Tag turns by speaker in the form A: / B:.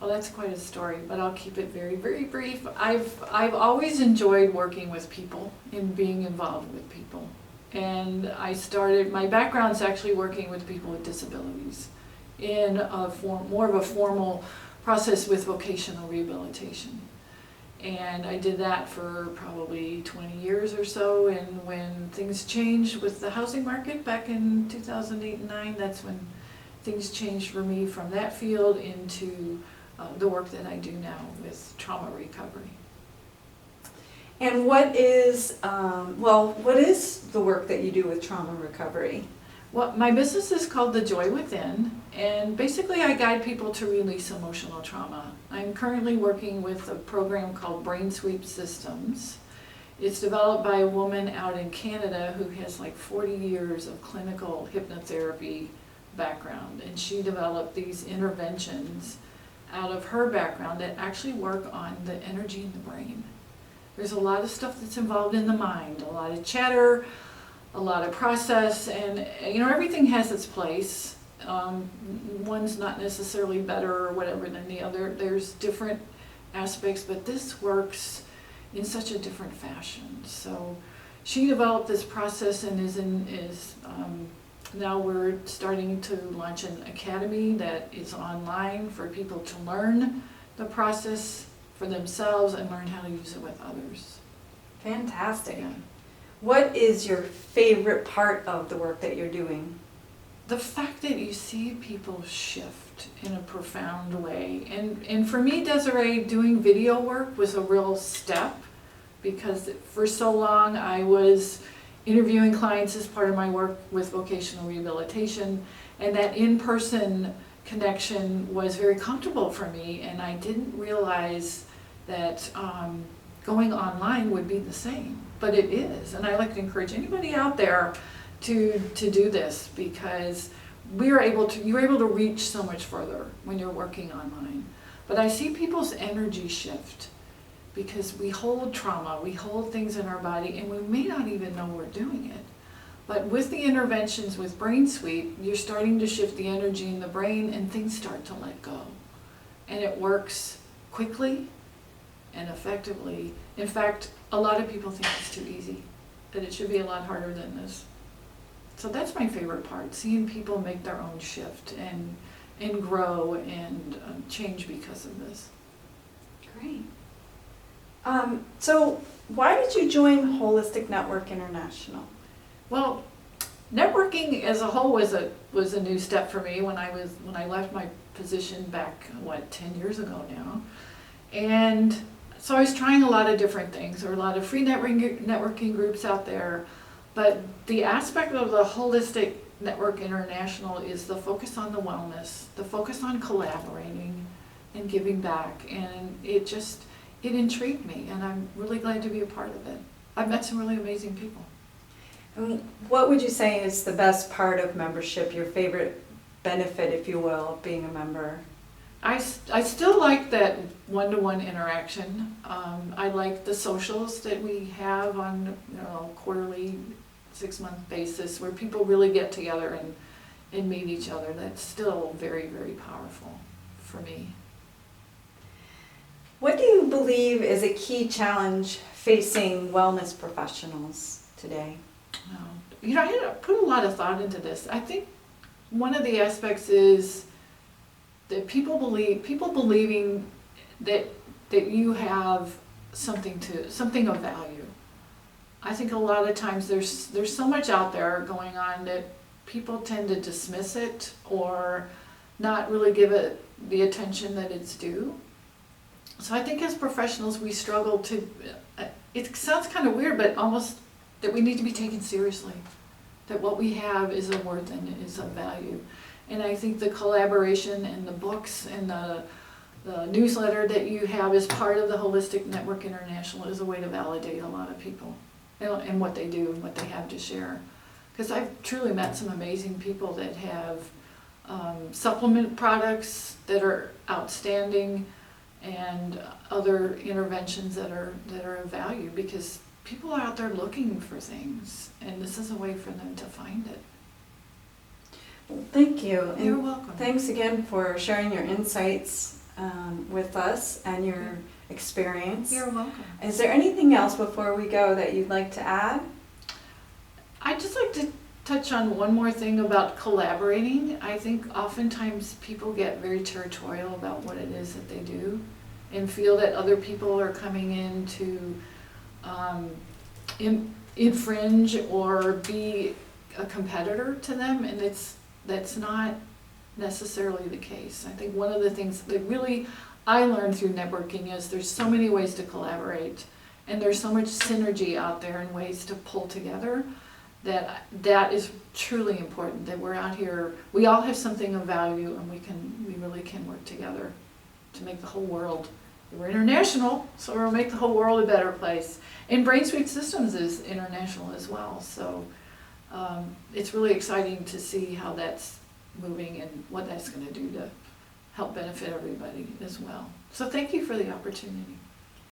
A: Well, that's quite a story, but I'll keep it very, very brief. I've always enjoyed working with people and being involved with people. And my background's actually working with people with disabilities in more of a formal process with vocational rehabilitation. And I did that for probably 20 years or so, and when things changed with the housing market back in 2008 and 9, that's when things changed for me from that field into the work that I do now with trauma recovery.
B: And what is the work that you do with trauma recovery?
A: Well, my business is called The Joy Within, and basically I guide people to release emotional trauma. I'm currently working with a program called Brain Sweep Systems. It's developed by a woman out in Canada who has like 40 years of clinical hypnotherapy background, and she developed these interventions out of her background that actually work on the energy in the brain. There's a lot of stuff that's involved in the mind, a lot of chatter, a lot of process, and everything has its place. One's not necessarily better or whatever than the other. There's different aspects, but this works in such a different fashion. So she developed this process and now we're starting to launch an academy that is online for people to learn the process for themselves and learn how to use it with others.
B: Fantastic.
A: Yeah.
B: What is your favorite part of the work that you're doing?
A: The fact that you see people shift in a profound way. And for me, Desiree, doing video work was a real step, because for so long I was interviewing clients as part of my work with vocational rehabilitation, and that in-person connection was very comfortable for me, and I didn't realize that going online would be the same, but it is. And I like to encourage anybody out there to do this, because you're able to reach so much further when you're working online. But I see people's energy shift, because we hold trauma, we hold things in our body, and we may not even know we're doing it. But with the interventions with Brain Sweep, you're starting to shift the energy in the brain, and things start to let go. And it works quickly and effectively. In fact, a lot of people think it's too easy, that it should be a lot harder than this. So that's my favorite part, seeing people make their own shift and grow and change because of this.
B: Great. So why did you join Holistic Network International?
A: Well, networking as a whole was a new step for me when I left my position back 10 years ago now. And so I was trying a lot of different things. There were a lot of free networking groups out there, but the aspect of the Holistic Network International is the focus on the wellness, the focus on collaborating and giving back, and it intrigued me, and I'm really glad to be a part of it. I've met some really amazing people.
B: And what would you say is the best part of membership, your favorite benefit, if you will, of being a member?
A: I still like that one-to-one interaction. I like the socials that we have on quarterly, 6-month basis, where people really get together and meet each other. That's still very, very powerful for me.
B: What do you believe is a key challenge facing wellness professionals today?
A: I had to put a lot of thought into this. I think one of the aspects is that people believing that you have something of value. I think a lot of times there's so much out there going on that people tend to dismiss it or not really give it the attention that it's due. So I think as professionals we struggle to, it sounds kind of weird, but almost that we need to be taken seriously, that what we have is a worth and is of value. And I think the collaboration and the books and the newsletter that you have as part of the Holistic Network International is a way to validate a lot of people and what they do and what they have to share. Because I've truly met some amazing people that have supplement products that are outstanding, and other interventions that are of value, because people are out there looking for things, and this is a way for them to find it.
B: Well, thank you.
A: You're welcome.
B: Thanks again for sharing your insights with us and your experience.
A: You're welcome.
B: Is there anything else before we go that you'd like to add?
A: I'd just like to touch on one more thing about collaborating. I think oftentimes people get very territorial about what it is that they do and feel that other people are coming in to infringe or be a competitor to them, and that's not necessarily the case. I think one of the things that really I learned through networking is there's so many ways to collaborate, and there's so much synergy out there and ways to pull together that is truly important, that we're out here, we all have something of value, and we really can work together to make the whole world. We're international, so we'll make the whole world a better place. And Brain Suite Systems is international as well, so it's really exciting to see how that's moving and what that's going to do to help benefit everybody as well. So thank you for the opportunity.